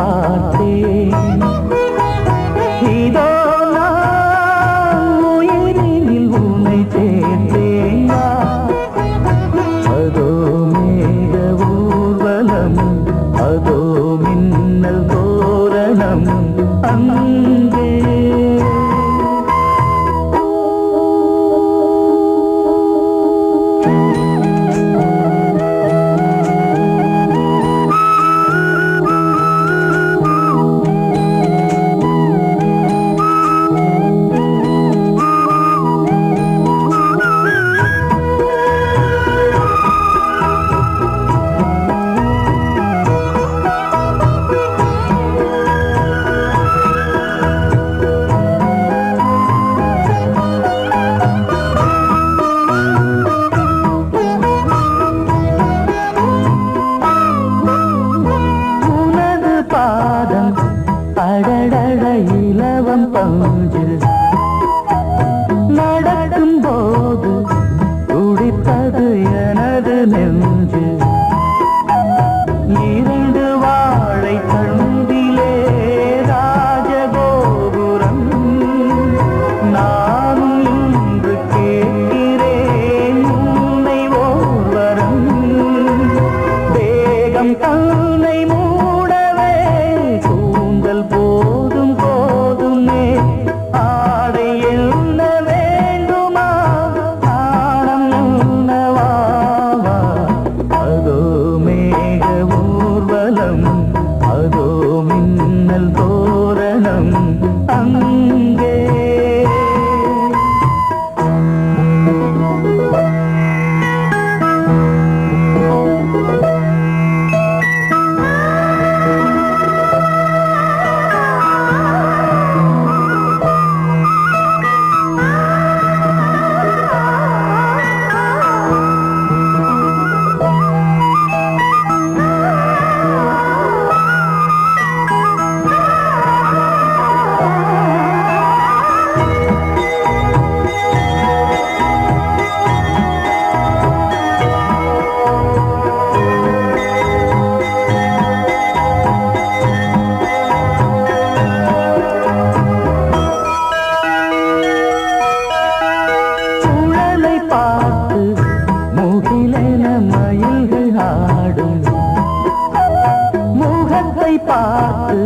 பார்த்தேன். இதோ நான் உயிரினில் உன்னை சேர்த்தேன். அதோ மேக ஊர்வலம், அதோ மின்னல் தோரணம் அங்கே. அடடட இலவம் பஞ்சு நடக்கும் போது துடித்தது எனது நெஞ்சு. இரண்டு வாழை தண்டிலே ராஜகோபுரம். நானும் இன்று கேட்கிறேன் உன்னை ஓர்வரம். தேகம் தன்னை மூடவே கூந்தல் போதும் போதுமே. ஆடை என்ன வேண்டுமா, நாணம் என்னவா? அதோ மேக ஊர்வலம், அதோ மின்னல் தோரணம் அங்கே. மயில்கள் ஆடும் முகத்தை பார்த்து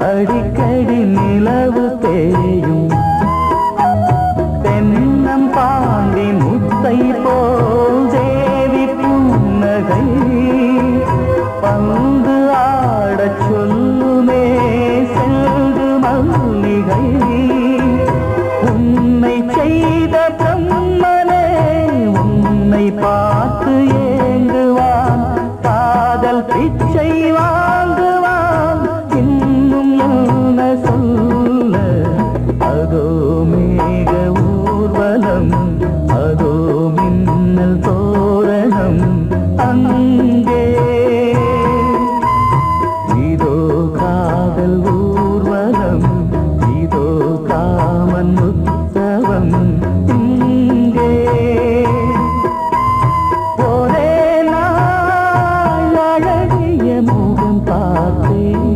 அடிக்கடி நிலவு தேயும். தென்னம் பாண்டி முத்தை போல் தேவி புன்னகை பந்து ஆடச் சொல்லுமே செல்கு மல்லிகை. உன்னை செய்த பிரம்மனே உன்னை பார்த்து ஏங்குவான். காதல் பிச்சை வாங்குவான். இன்னும் என்ன சொல்ல? அதோ மேக ஊர்வலம், அதோ மின்னல் தோரணம் அங்கே. இதோ காதல் ஊர்வலம், இதோ காமன் உற்சவம் இங்கே. ஒரே நாள் அழகிய முகம் பார்த்தேன்.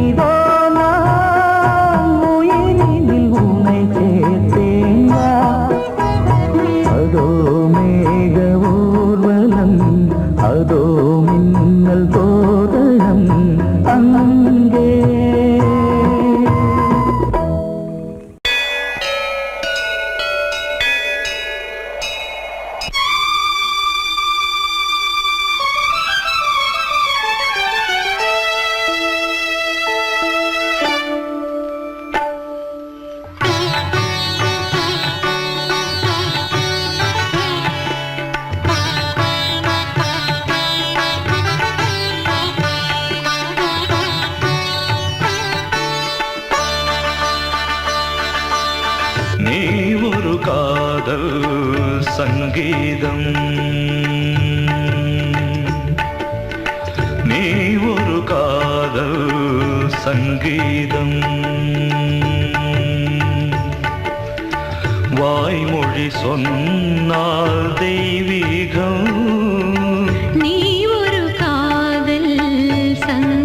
இதோ நான் உயிரினில் உன்னை சேர்த்தேன். அதோ மேக ஊர்வலம், அதோ மின்னல் தோரணம் அங்கே. நீ ஒரு காதல் சங்கீதம், நீ ஒரு காதல் சங்கீதம். வாய்மொழி சொன்னால் தெய்வீகம். நீ ஒரு காதல் சங்கீதம்.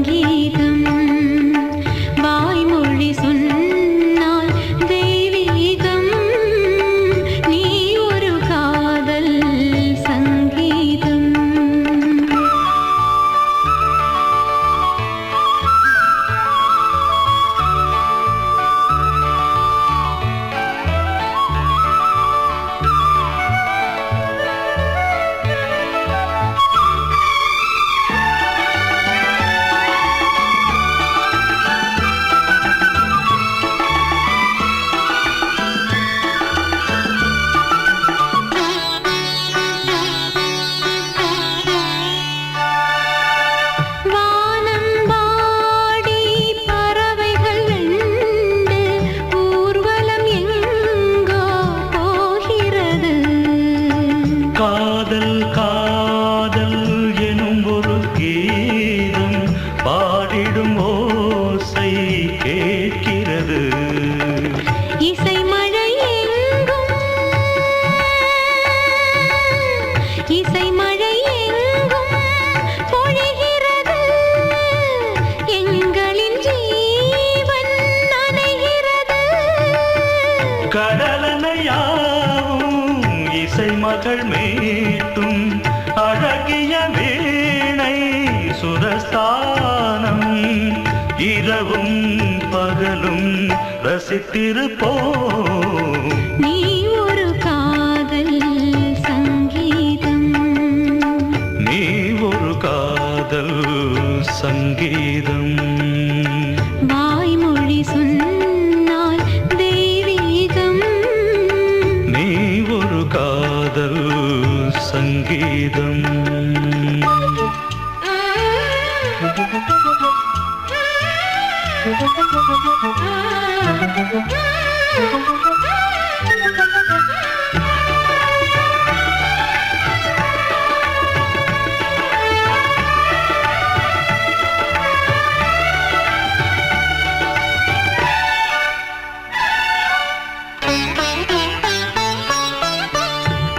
கீதம் பாடிடும் ஓசை கேட்கிறது. இசை மழை எங்கும் இசை மழை எங்கும் பொழிகிறது. எங்களின் ஜீவன் நனைகிறது. கடலனையாவும் இசை மகள் மீட்டும் அழகிய வீணை சுரஸ்தானம். இரவும் பகலும் ரசித்திருப்போம். நீ ஒரு காதல் சங்கீதம். நீ ஒரு காதல் சங்கீதம். வாய்மொழி சொன்னால் தெய்வீகம். நீ ஒரு காதல் சங்கீதம்.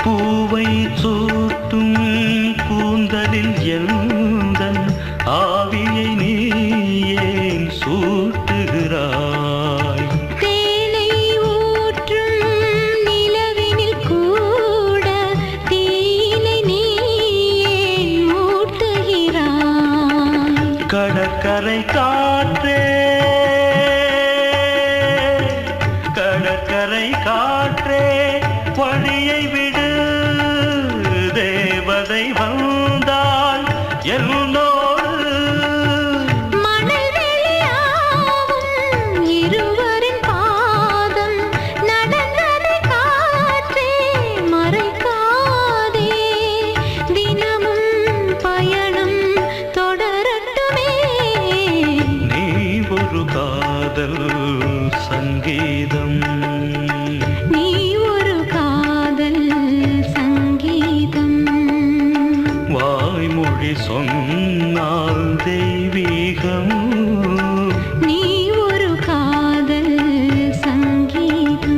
பூவை சூட்டும் கூந்தலில் எந்தன் ஆவியை நீ ஏன் சூட்டுகிறாய்? தேனை ஊற்றும் நிலவினில் கூட தீனை நீ ஏன் மூட்டுகிறாய்? கடற்கரை காற்றே, கடற்கரை காற்றே வழியை விடு. தேவதை வந்தால் என்னோடு மணல் வெளியாகும் இருவரின் பாதம் நடந்ததை காற்றே மறைக்காதே. தினமும் பயணம் தொடரட்டுமே. நீ ஒரு காதல் சங்கீதம். நீ ஒரு காதல் சங்கீதம். வாய்மொழி சொன்னால் தெய்வீகம். நீ ஒரு காதல் சங்கீதம்.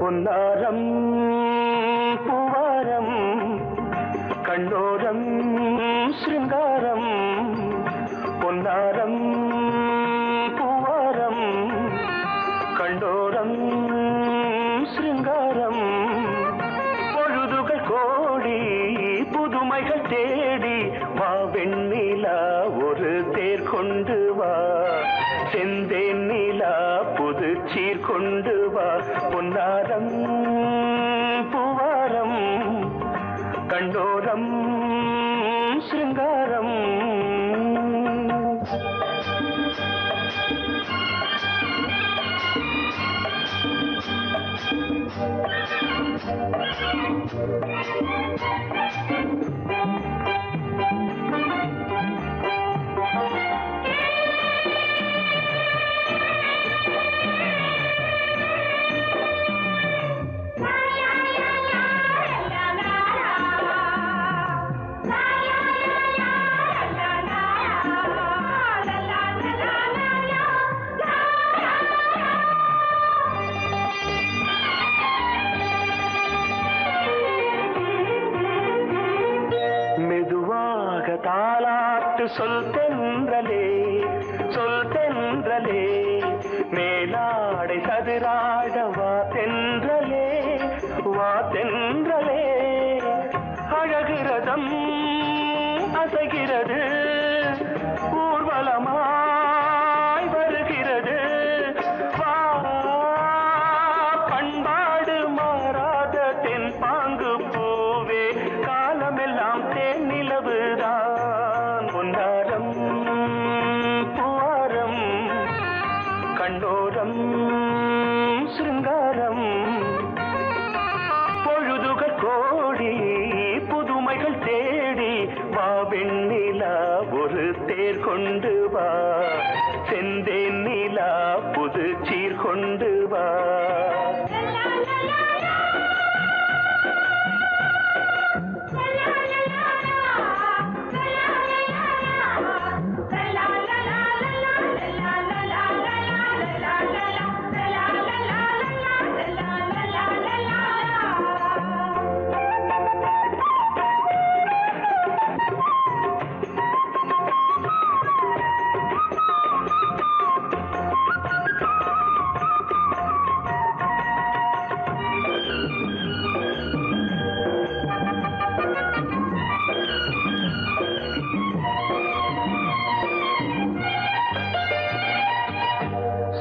பொன்னாரம் பூவாரம் கண்ணோரம் சிருங்காரம். பொன்னாரம் பூவாரம் கண்ணோரம் சிருங்காரம். பொழுதுகள் கோடி புதுமைகள் தேடி வா வெண்ணிலா ஒரு தேர் கொண்டு வா. செந்தேன் நிலா புது சீர் கொண்டு வா. பொன்னாரம் பூவாரம் கண்டோரம் சிருங்காரம். தாலாட்டு சொல் தென்றலே சொல் தென்றலே. மேலாடை சதுராட வா தென்றலே வா தென்றலே. அழகிறதம் அசைகிறது ஊர்வலமாய் வருகிறது. வா பண்பாடு மாறாத தென் பாங்கு பூவே காலமெல்லாம் தேன் நிலவுதான். பொன்னாரம் பொன்னாரம் சிருங்காரம் பொழுதுகள் கோடி புதுமைகள் தேடி வா வெண்ணிலா ஒரு தேர் கொண்டு வா செந்தேன் நிலா புது சீர் கொண்டு வா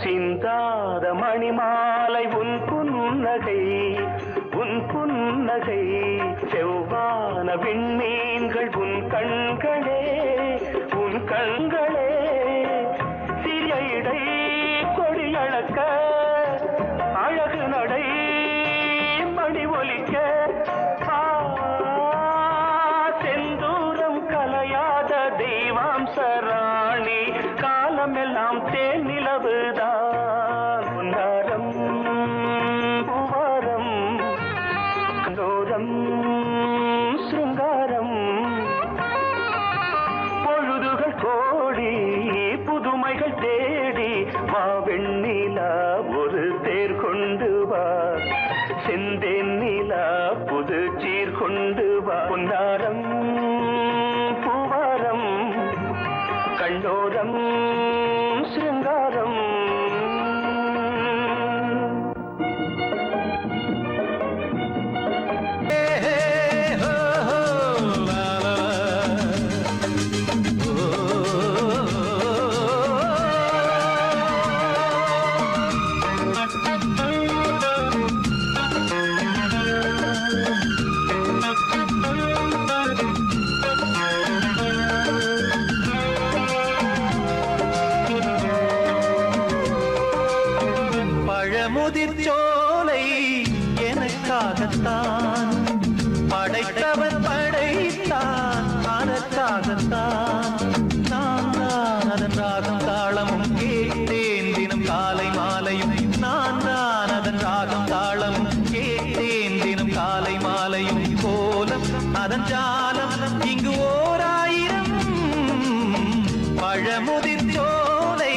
சிந்தாத மணிமாலை உன் புன்னகை செவ்வான விண்மீன்கள் உன் கண்களே சிறிய இடை கொடியளக்க அழகு நடை மணி ஒலிக்க செந்தூரம் கலையாத தெய்வாம்சராணி காலமெல்லாம் தேன் நிலவுதான் பொன்னாரம் பூவாரம் கண்டோரம் சிருங்காரம் பொழுதுகள் கோடி புதுமைகள் தேடி வா வெண்ணிலா ஒரு தேர் கொண்டு வா செந்தேன் நிலா புது சீர் கொண்டு வா பொன்னாரம் பூவாரம் கண்டோரம் சிருங்காரம் முதிர்ச்சோலை எனக்காகத்தான் படைத்தவன் படைத்தான் அதற்காகத்தான் நான் தான் அதன் ராகம் தாளமும் கேட்டேன் தினம் காலை மாலையும் நான் தான் அதன் ராகம் தாளமும் கேட்டேன் தினம் காலை மாலையும் கோலம் அதன் ஜாலம் இங்கு ஓராயிரம் பழமுதிர்ச்சோலை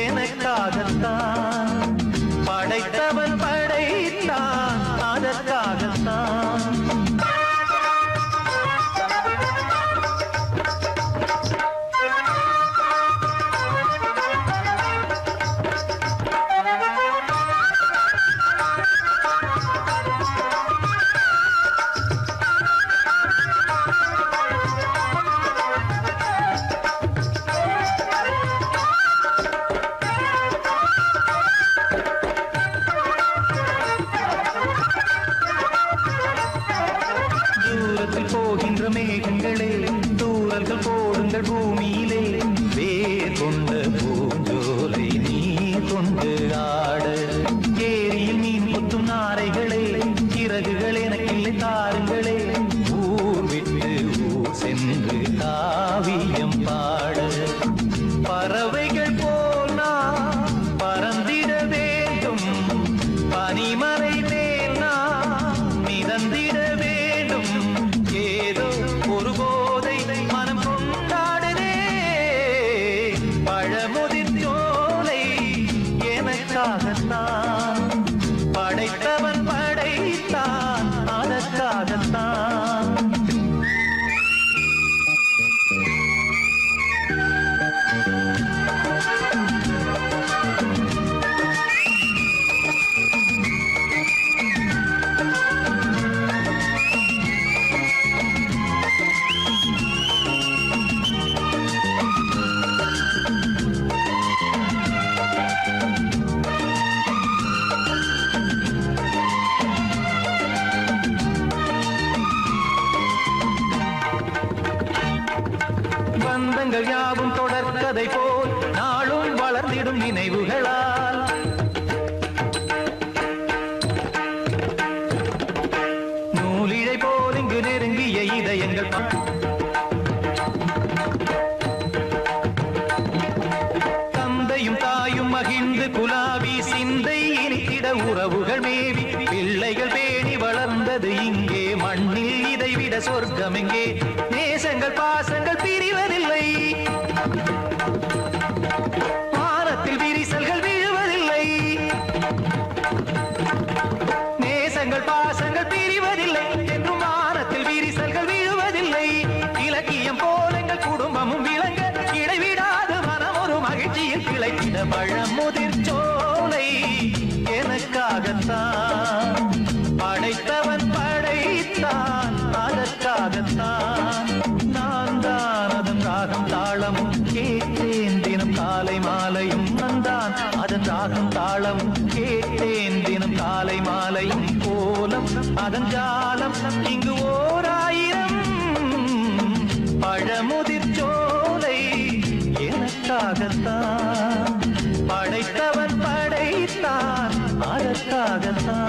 எனக்காகத்தான் படைத்தவன் படைத்தான் அதற்காகத்தான் போகின்ற மேகங்களே தூரல்கள் போடுங்கள் பூமியிலே வேர் கொண்ட பூஞ்சோலை நீ கொண்டு ஆட ஏரியில் மீன் கொத்தும் நாரைகளே இறகுகள் எனக்கில்லை தாருங்களே ஊர் விட்டு ஊர் சென்று காவியம் பாட பறவைகள் போல் நான் பறந்திட வேண்டும் பனிமலை மேல் நான் மிதந்திட வேண்டும் ஏதோ ஒரு போதை மனம் கொண்டாடுதே பழமுதிர்ச்சோலை எனக்காகத்தான் படைத்தவன் படைத்தான் அதற்காகத்தான் பந்தங்கள் யாவும் தொடர்கதை போல் நாளும் வளர்ந்திடும் நினைவுகளால் சொர்க்கம் எங்கே நேசங்கள் பாசங்கள் பிரிவதில்லை வானத்தில் விரிசல்கள் விழுவதில்லை நேசங்கள் பாசங்கள் பிரிவதில்லை என்றும் வானத்தில் விரிசல்கள் விழுவதில்லை இலக்கியம் போல எங்கள் குடும்பமும் விளங்க இடைவிடாது மனம் ஒரு மகிழ்ச்சியில் கிளைத்திட பழமுதிர் சோலை எனக்காகத்தான் படைத்தவன் படைத்தான் அதற்காகத்தான் நான் தான் அதன் ராகம் தாளமும் கேட்டேன் தினம் காலை மாலையும் நந்தான் அதன் ராகம் தாளமும் கேட்டேன் தினம் காலை மாலையும் கோலம் அதன் ஜாலம் இங்கு ஓர் ஆயிரம் பழமுதிர் சோலை எனக்காகத்தான் படைத்தவன் படைத்தான் அதற்காகத்தான்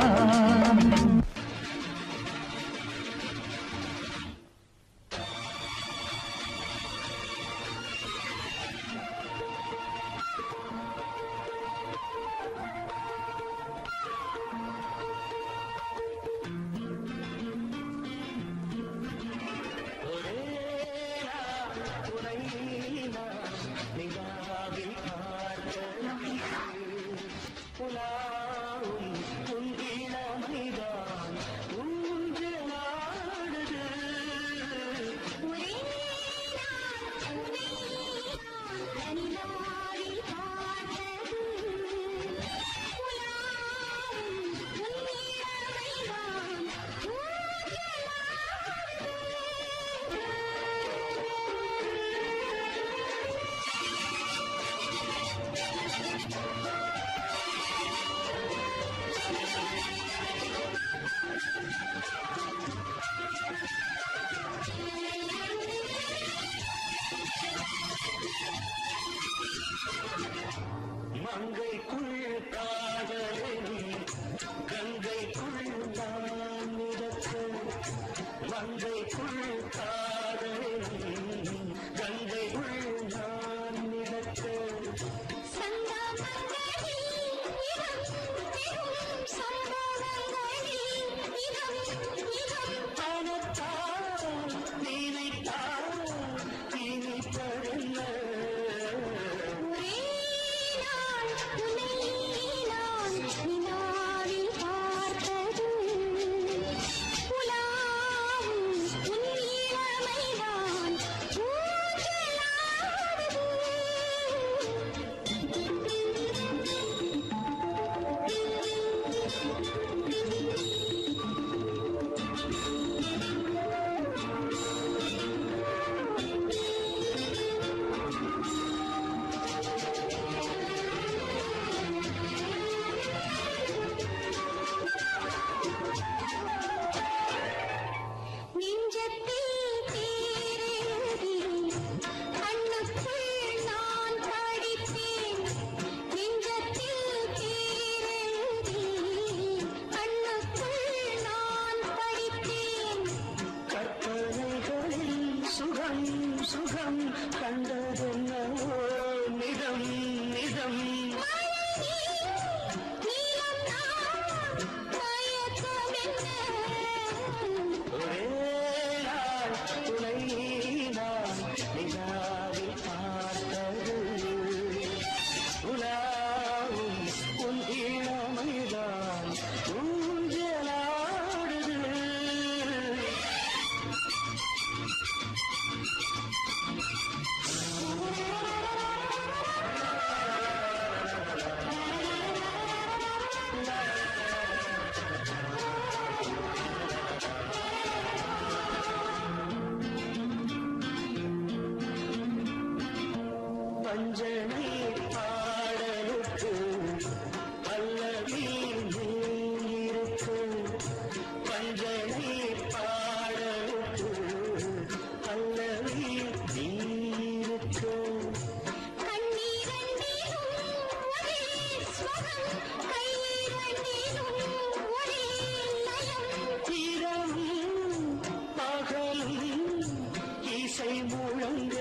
இசை முழங்க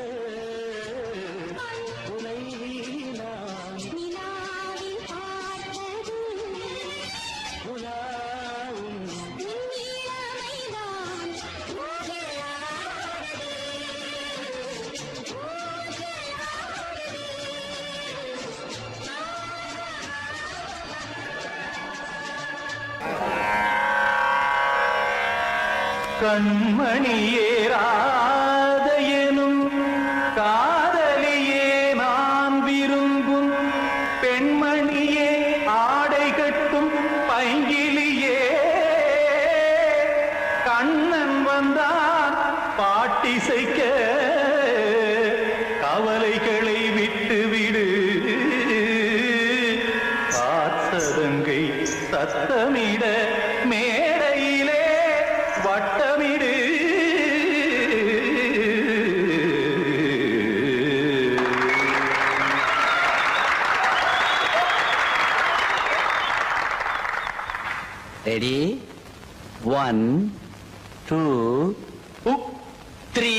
உனை கண்மணியேராத எனும் காதலியே நான் விரும்பும் பெண்மணியே ஆடை கட்டும் பைங்கிலியே கண்ணன் வந்தான் பாட்டிசைக்க கவலைகளை விட்டுவிடு பாசதங்கை சத்தமிட மேடையிலே வட்டமிடு ரெடி 1 2 3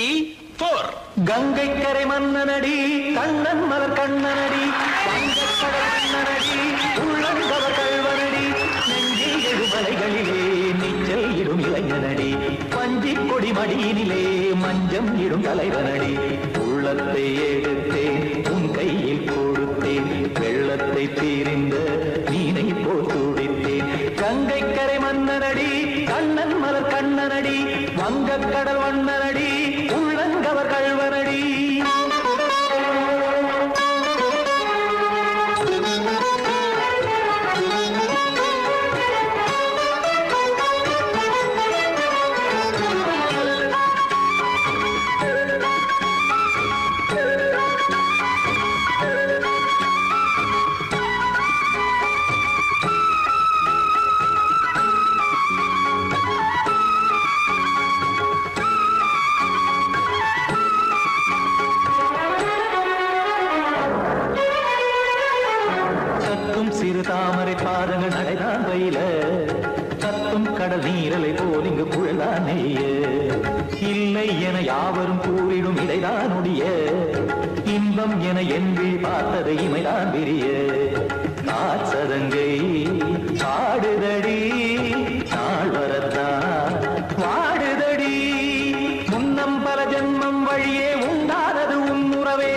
4 கங்கை கரை மன்னனடி கண்ணன் மலர் கண்ணனடி வங்கக்கடல் கண்ணனடி உள்ளங்கவர் கல்வனடி நெஞ்சில் எழுமலைகளிலே நீச்சல் இடும் இளைஞனடி பஞ்சி கொடி மடியினிலே மஞ்சம் இடும் தலைவனடி உள்ளத்தை எடுத்தேன் உன் கையில் கொடுத்தேன் வெள்ளத்தை தீரிந்த மீனை போல் துடித்தேன் கங்கை கரை மன்னனடி கண்ணன் மலர் கண்ணனடி வங்கக்கடல் வண்ணனடி உள்ளங்கவர் கல்வனடி சிறு தாமரை பாதங்கள் நடைதான் வயில கத்தும் கடல் நீரலை போல் இங்கு குழலான் நெய்ய இல்லை என யாவரும் கூறிடும் இடைதான் உடைய இன்பம் என என்பி பார்த்ததை இமைதான் விரிய காசதங்கை பாடுதடி நாள் வரத்தான் வாடுதடி முன்னம் பல ஜென்மம் வழியே உண்டானது உன் உறவே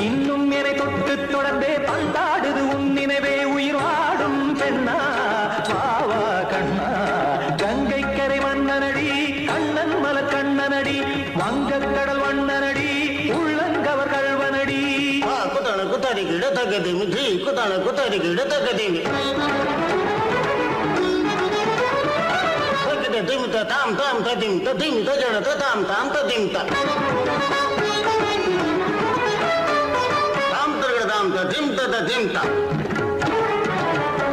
இன்னும் என்னை தொட்டு தொடர்ந்தே பந்தாடுது உன் நினைவே உயிர் வாடும் பெண்ணா பாவா கண்ணா கங்கை கரை மன்னனடி கண்ணன் மலர் கண்ணனடி வங்கக்கடல் வண்ணனடி உள்ளங்கவர் கல்வனடி குத்தான குத்தாரிக்கு இடத்தக்கதேமி ஜி குத்தான குத்தாரிக்கு இடத்தக்கதேமி திமித்த தாம் தாம் ததிமித்த திமித்த ஜடத தாம் தாம் ததிமித்த தாம் தரகட தாம் ததிமித்த ததிமித்த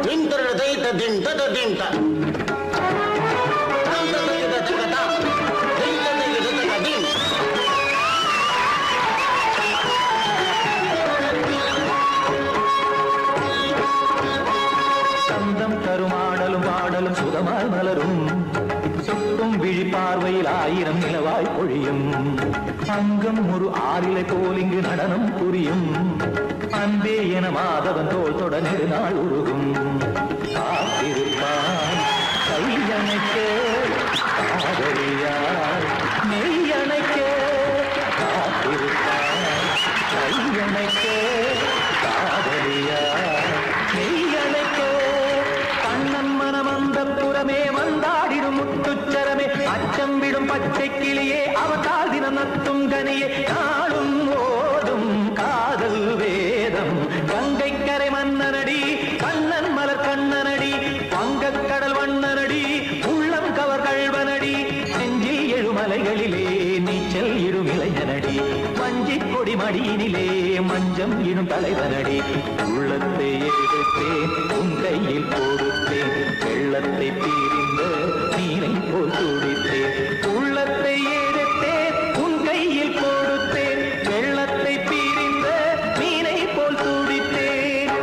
திம் தரகட தைத்த திமித்த ததிமித்த தாம் தரகட தக்க தாம் தைத்த தைத்த தக்க திம் சந்தம் கருமாடலும் பாடலும் சுதமாய் மலரும் சொட்டும் விழி பார்வையில் ஆயிரம் நிலவாய் பொழியும் அங்கம் ஒரு ஆறிலை போல் இங்கு நடனம் புரியும் அன்பே என மாதவன் தோல் தொட நெடுநாள் உருகும் காத்திருப்பான் கையணைக்க காதலியார் மெய்யணைக்க காத்திருப்பான் கையணைக்க காதலியார் மெய்யணைக்க கண்ணன் மனமந்த புறமே வந்தாடிடும் முத்துச்சரமே அச்சம் விடும் பச்சை கிளியே அவதால் தினம் நத்தும் கனியே நாளும் ஓதும் காதல் வேதம் கங்கை கரை மன்னனடி கண்ணன் மலர் கண்ணனடி வங்கக்கடல் வண்ணனடி உள்ளம் கவர் கல்வனடி நெஞ்சில் எழுமலைகளிலே நீச்சல் இடும் இளைஞனடி வஞ்சி கொடி மடியினிலே மஞ்சம் இடும் தலைவனடி உள்ளத்தை எடுத்தேன் உன் கையில் கொடுத்தேன் வெள்ளத்தை தீரிந்த நீனை போல் துடித்தேன் உள்ளத்தை எடுத்தேன் உன் கையில் கொடுத்தேன் வெள்ளத்தை பீரிந்த மீனை போல் துடித்தேன்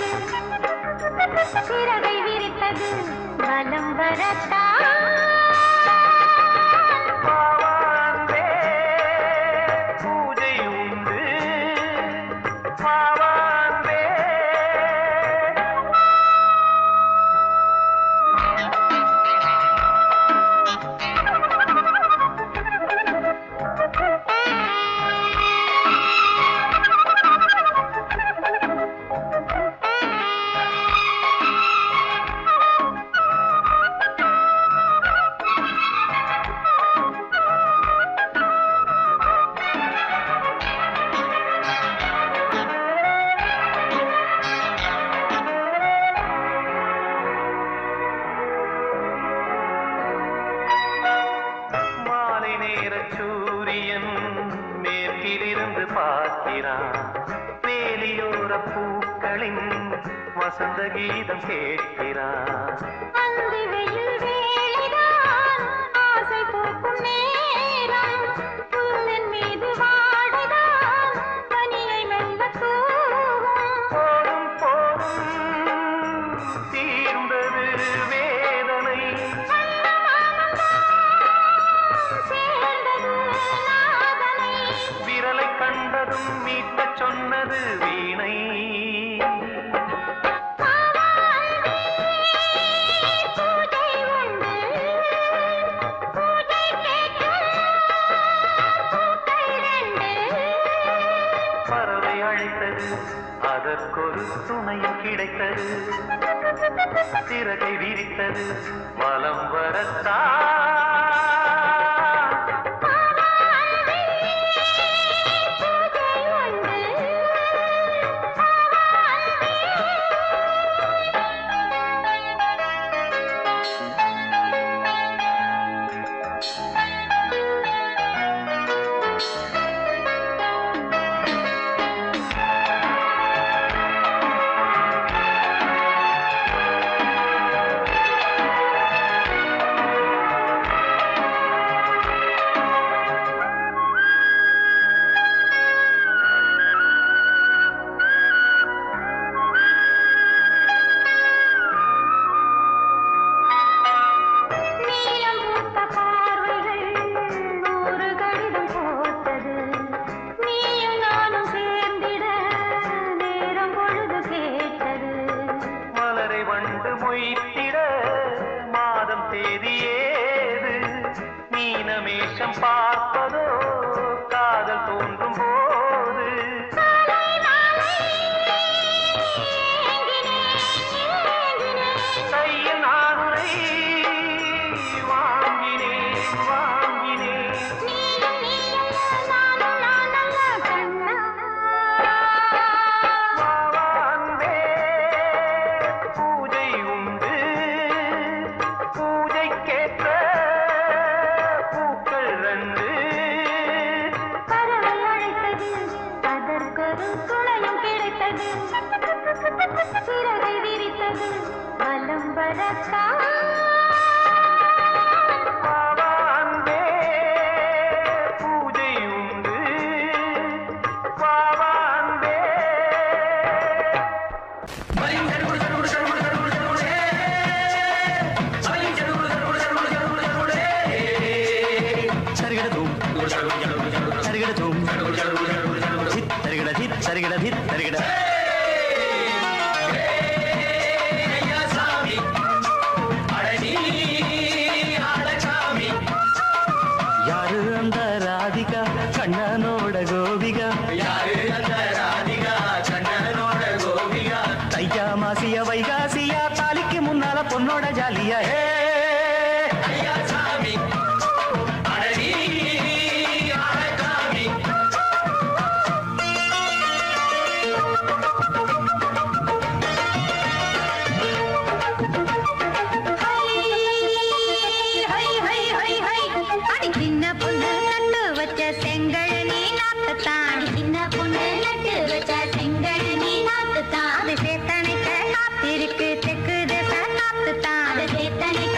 அழைத்தது சிறகை விரித்தது வலம் வரத்தான் பாவாந்தே பூஜை உண்டு பாவாந்தே மாலை நேர சூரியன் மேற்கிலிருந்து பார்க்கிறான் வேலியோர பூக்களின் வசந்த கீதம் கேட்கிறான் அந்தி வெயில் வேளைதான் ஆசை பூக்கும் நேரம் புல்லின் மீது வாடைதான் பனியை மெல்ல தூவும் போதும் போதும் தீர்ந்தது வேதனை சேர்ந்தது நாதனை விரலை கண்டதும் மீட்டச் சொன்னது வீணை பூஜை உண்டு பூஜை கேட்க பூக்கள் ரெண்டு பறவை அழைத்தது அதற்கொரு துணையும் கிடைத்தது சிறகை விரித்தது வலம் வரத்தான் பூஜை உண்டு நீலம் பூத்த பார்வைகள் நூறு கடிதம் போட்டது நீயும் நானும் சேர்ந்திட நேரம் பொழுது கேட்டது மலரை வண்டு மொய்த்திட மாதம் தேதி ஏது மீனமேஷம் பார்ப்பதோ காதல் தோன்றும் போது சாலை மாலை ஏங்கினேன் ஏங்கினேன் கையில் நானுரை வாங்கினேன் வாங்கினேன் நீயும் நீயல்ல நானும் நானல்ல கண்ணா பாவாந்தே பூஜை உண்டு பூஜைக்கேற்ற பூக்கள் ரெண்டு பறவை அழைத்தது அதற்கொரு துணையும் கிடைத்தது சிறகை விரித்தது வலம் வரத்தான் பாவாந்தே பூஜை உண்டு பாவாந்தே சரிகடதும் சரிகடதும் சரிகட சரிகட சரிகட யாரு அந்த ராதிகா கண்ணனோட கோபிகா தையா மாசிய வைகாசியா தாலிக்கு முன்னால பொண்ணோட ஜாலியா அடி சின்ன பொண்ணு நட்டு வச்ச செங்கழனி நாத்துத்தான் சின்ன பொண்ணு நட்டு வச்ச செங்கழனி நாத்துத்தான் அது சேத்தனைக்க காத்திருக்கு தெற்கு தேச நாத்துத்தான் அது சேத்தனைக்க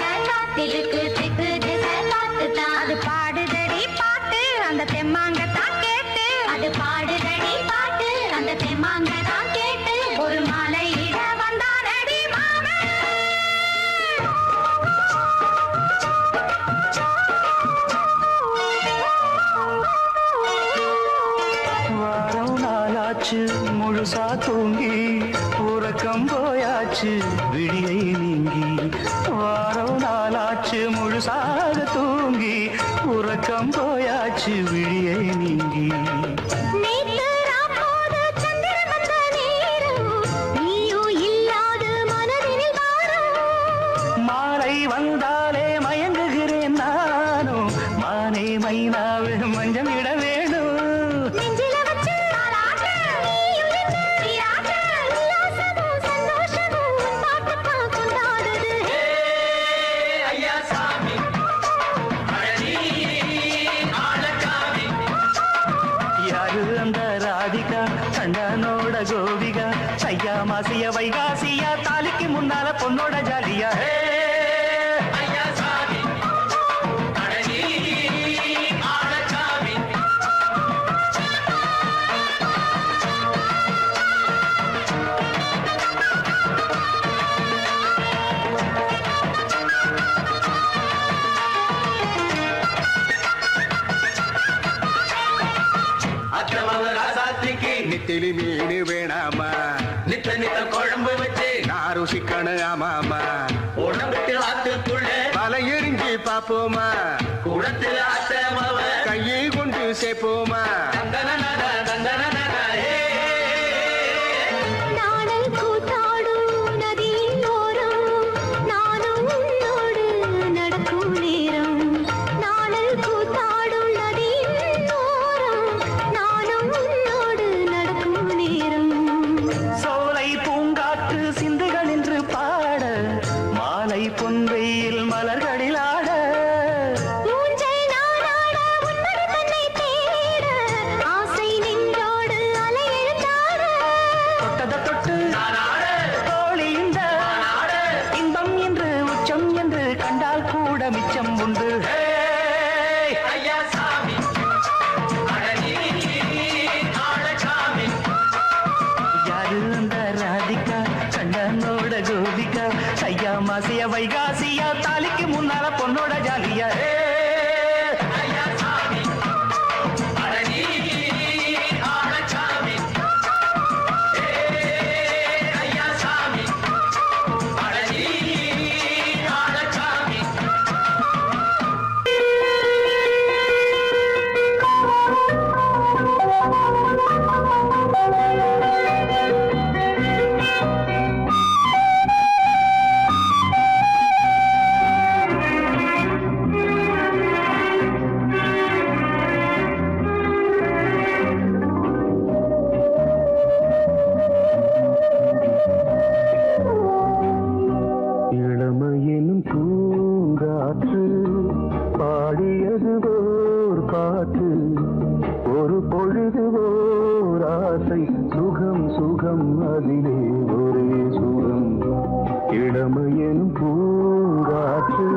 போயாச்சு விழியை நீங்கி வாரம் நாளாச்சு முழுசாக தூங்கி உறக்கம் போயாச்சு விழியை நீங்கி நேத்து ராப்போது சந்திரன் வந்த நேரம் நீயோ இல்லாத மனதினில் வாரம் மாலை வந்தாலே மயங்குகிறேன் நானும் மானே மைனாவே மஞ்சம் இட வேணும் நெஞ்சில வச்சு தாலாட்ட நீயும் நின்று நீராட்ட உல்லாசமும் சந்தோஷமும் உன் பாட்டுத்தான் கொண்டாடுது ஐயா சாமி அழகி ஆளக்காமி யாரு அந்த ராதிகா கண்டனோட கோபிகா ஐயா மாசிய வைகாசியா தாலிக்கு முன்னால பொண்ணோட ஜாலியா ஐயா சாமி அழகி ஆளக்காமி அத்தமவ ராசாத்திக்கு நித்திலி மீன் வேணாமா நித்த நித்த குழம்பு வச்சு நான் ருசிக்கணும் ஆமாமா உடம்புக்கு ஆத்துக்குள்ள பல எரிஞ்சு பாப்போமா குடத்துல அத்தமவ கையை கொண்டு சேர்ப்போமா தந்தனனன தந்தனனன நாடல் கூத்தாடும் நதியின் ஓரம் நானும் உன்னோடு நடக்கும் நேரம் நாடல் கூத்தாடும் நதியின் ஓரம் நானும் உன்னோடு நடக்கும் நேரம் சோலை பூங்காற்று சிந்துகள் என்று பாட மாலை பொன்வெயில் மலர்களில் ஆட ஊஞ்சல் நாடாட உன்மடி தன்னை தேட ஆசை நெஞ்சோடு அலை எழுந்தாட தொட்டத தொட்டு நானாட தோழி இந்த நானாட இன்பம் என்று உச்சம் என்று கண்டால் கூட மிச்சம் உண்டு ஐயா சாமி அழகி ஆளக்காமி யாரு அந்த ராதிகா கண்டனோட கோபிகா ஐயா மாசிய வைகாசியா தாலிக்கு முன்னால பொண்ணோட ஜாலியா ஐயா சாமி அழகி ஆளக்காமி ஐயா சாமி அழகி ஆளக்காமி இளமையினும் பூங்காற்று பாடியது ஓர் பாட்டு ஒரு பொழுது ஓர் ஆசை சுகம் சுகம் அதிலே ஒரே சுகம் இளமையினும் பூங்காற்று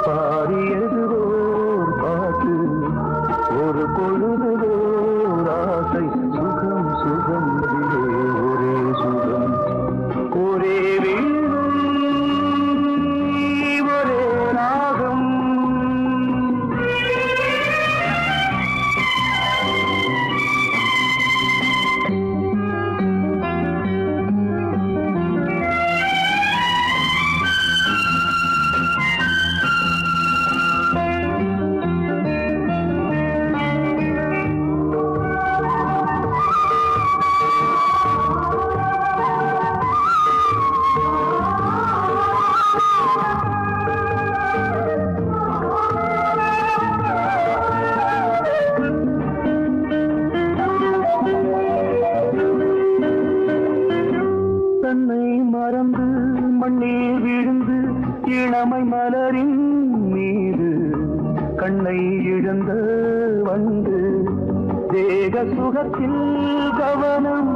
பாடியது ஓர் பாட்டு ஒரு பொழுது ஓர் ஆசை சுகம் சுகம் அதிலே ஒரே சுகம் ஒரே வீணை ஒரே ராகம் தன்னை மறந்து மண்ணில் விழுந்து இளமை மலரின் மீது கண்ணை இழந்த வந்து தேக சுகத்தில் கவனம்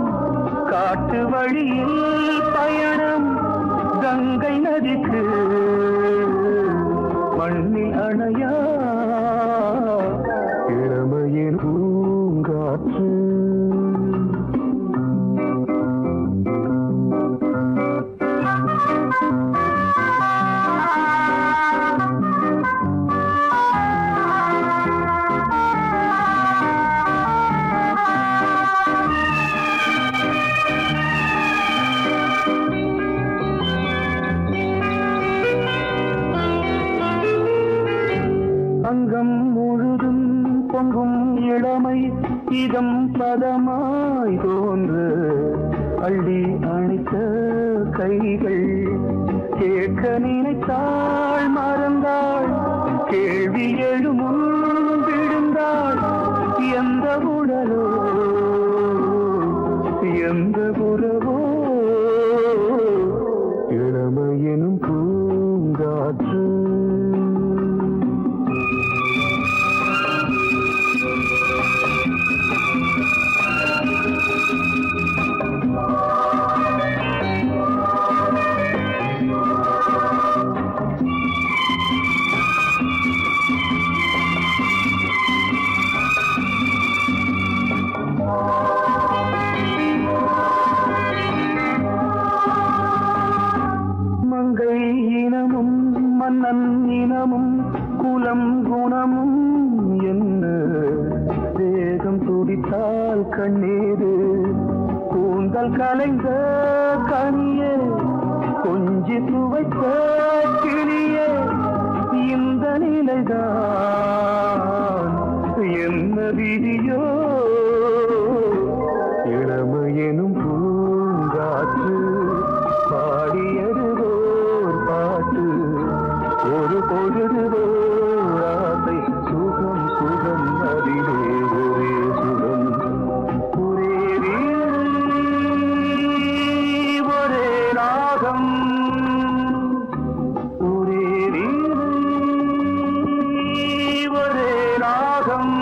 காட்டு வழியில் பயணம் கங்கை நதிக்கு மண்ணில் அணையா இளமையின் பூங்காற்று பொங்கும் இளமை இதம் பதமாய் தோன்று அள்ளி அணைத்த கைகள் கேட்க நினைத்தாள் மறந்தாள் கேள்வி எழுமுன் விழுந்தாள் எந்த உடலோ எந்த உறவோ இளமையெனும் பூங்காற்று மன்னன் இனமும் குலம் குணமும் என்ன வேகம் துடித்தால் கண்ணீரு கூந்தல் கலைந்த கனியே கொஞ்சி துவைத்த கிளியே இந்த நிலைதான் என்ன விதியோ இளமையெனும் பூங்காற்று பாடியதுவோர் பாட்டு ஒரு பொழுதுவோர் ஆசை சுகம் சுகம் அதிலே ஒரே சுகம் ஒரே வீடு ஒரே ராகம் ஒரே வீடு ஒரே ராகம்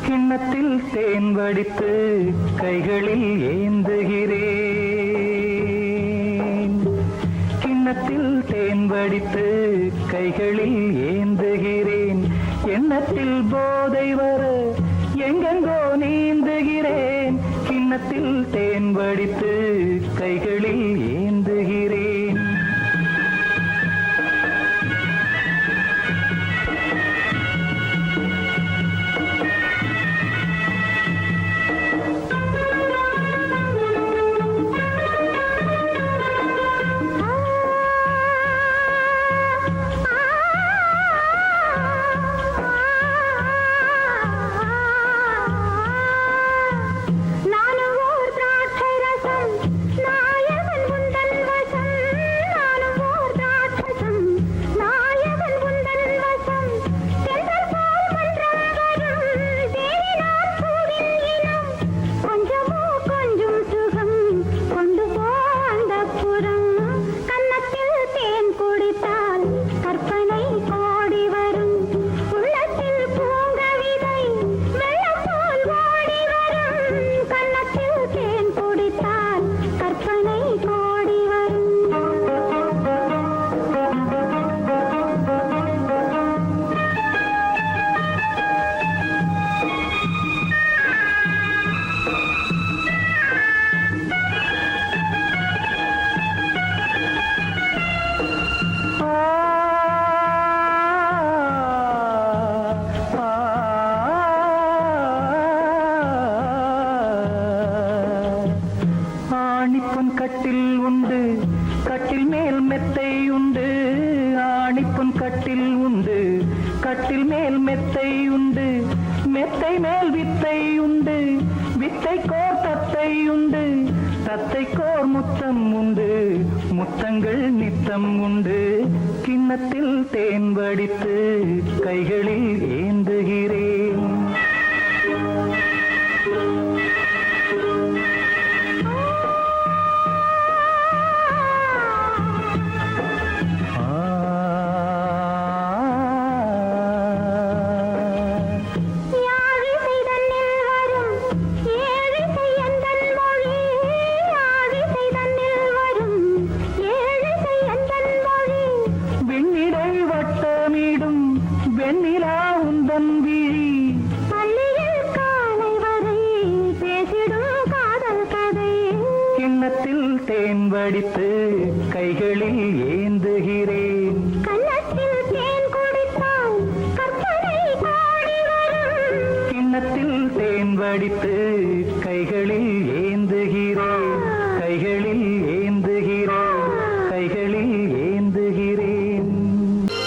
கிண்ணத்தில் தேன் வடித்து கைகளில் ஏந்துகிறேன் கிண்ணத்தில் தேன் வடித்து கைகளில் ஏந்துகிறேன் எண்ணத்தில் போதை வர எங்கெங்கோ நீந்துகிறேன் கிண்ணத்தில் தேன் வடித்து கைகளில் ஏந்துகிறேன் கட்டில் உண்டு கட்டில் மேல் மெத்தை உண்டு ஆணிப்பொன் கட்டில் உண்டு கட்டில் மேல் மெத்தை உண்டு மெத்தை மேல் வித்தை உண்டு வித்தை கோர் தத்தை உண்டு தத்தை கோர் முத்தம் உண்டு முத்தங்கள் நித்தம் உண்டு கிண்ணத்தில் தேன் வடித்து கைகளில் ஏந்துகிறேன் யாழிசை தன்னில் வரும் ஏழிசை எந்தன் மொழி யாழிசை தன்னில் வரும் ஏழிசை எந்தன் மொழி வெண்ணிடை வட்டமிடும் வெண்ணிலா உந்தன் விழி பள்ளியில் காலை வரை பேசிடும் காதல் கதை கிண்ணத்தில் தேன் வடித்து கைகளில் ஏந்துகிறேன் கன்னத்தில் தேன் குடித்தால் கற்பனை பாடி வரும் கிண்ணத்தில் தேன் வடித்து கைகளில் ஏந்துகிறேன் கைகளில்